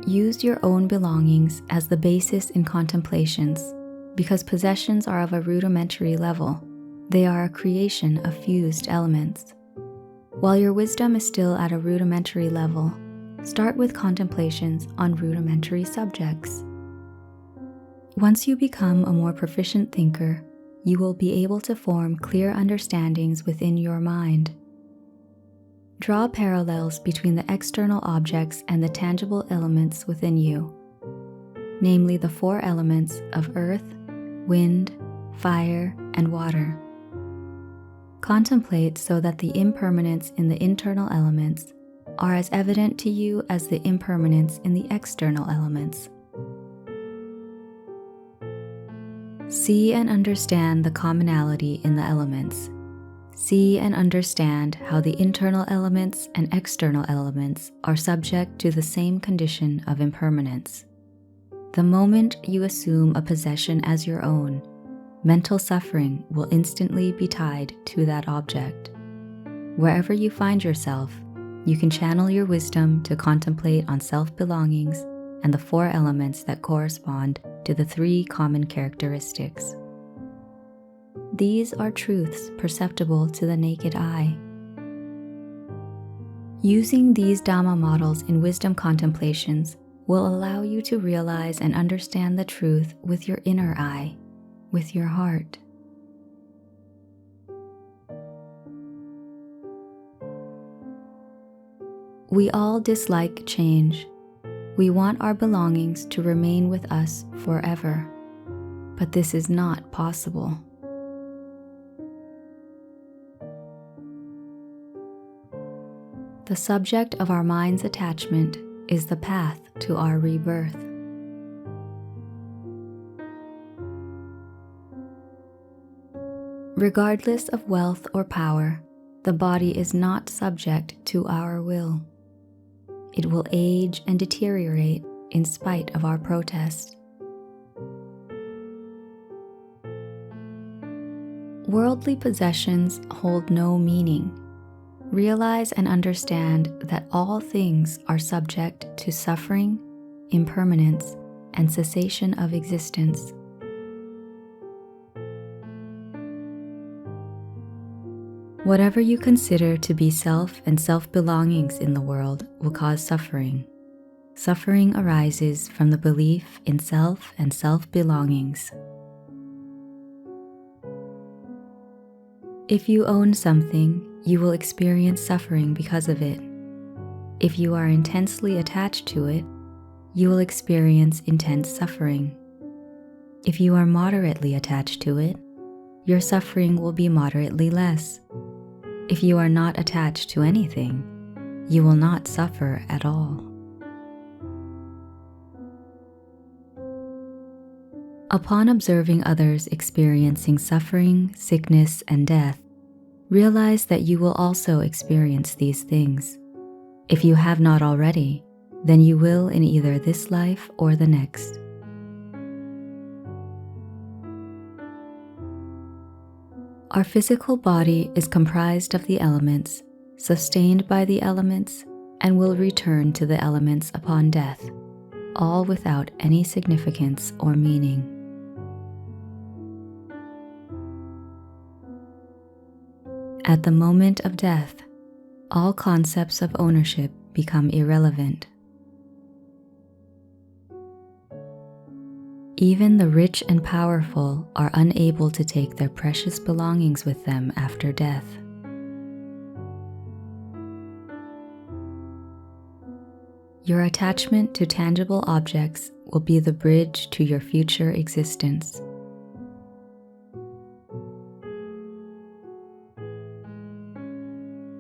Use your own belongings as the basis in contemplations, because possessions are of a rudimentary level. They are a creation of fused elements. While your wisdom is still at a rudimentary level, start with contemplations on rudimentary subjects. Once you become a more proficient thinker, you will be able to form clear understandings within your mind. Draw parallels between the external objects and the tangible elements within you, namely the four elements of earth, wind, fire, and water. Contemplate so that the impermanence in the internal elements are as evident to you as the impermanence in the external elements. See and understand the commonality in the elements. See and understand how the internal elements and external elements are subject to the same condition of impermanence. The moment you assume a possession as your own, mental suffering will instantly be tied to that object. Wherever you find yourself, you can channel your wisdom to contemplate on self-belongings and the four elements that correspond to the three common characteristics. These are truths perceptible to the naked eye. Using these Dhamma models in wisdom contemplations will allow you to realize and understand the truth with your inner eye, with your heart. We all dislike change. We want our belongings to remain with us forever, but this is not possible. The subject of our mind's attachment is the path to our rebirth. Regardless of wealth or power, the body is not subject to our will. It will age and deteriorate in spite of our protest. Worldly possessions hold no meaning. Realize and understand that all things are subject to suffering, impermanence, and cessation of existence. Whatever you consider to be self and self-belongings in the world will cause suffering. Suffering arises from the belief in self and self-belongings. If you own something, you will experience suffering because of it. If you are intensely attached to it, you will experience intense suffering. If you are moderately attached to it, your suffering will be moderately less. If you are not attached to anything, you will not suffer at all. Upon observing others experiencing suffering, sickness, and death, realize that you will also experience these things. If you have not already, then you will in either this life or the next. Our physical body is comprised of the elements, sustained by the elements, and will return to the elements upon death, all without any significance or meaning. At the moment of death, all concepts of ownership become irrelevant. Even the rich and powerful are unable to take their precious belongings with them after death. Your attachment to tangible objects will be the bridge to your future existence.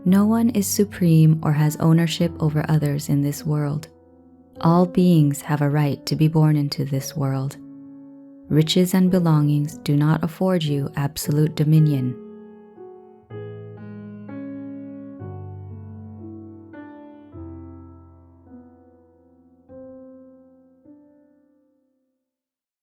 No one is supreme or has ownership over others in this world. All beings have a right to be born into this world. Riches and belongings do not afford you absolute dominion.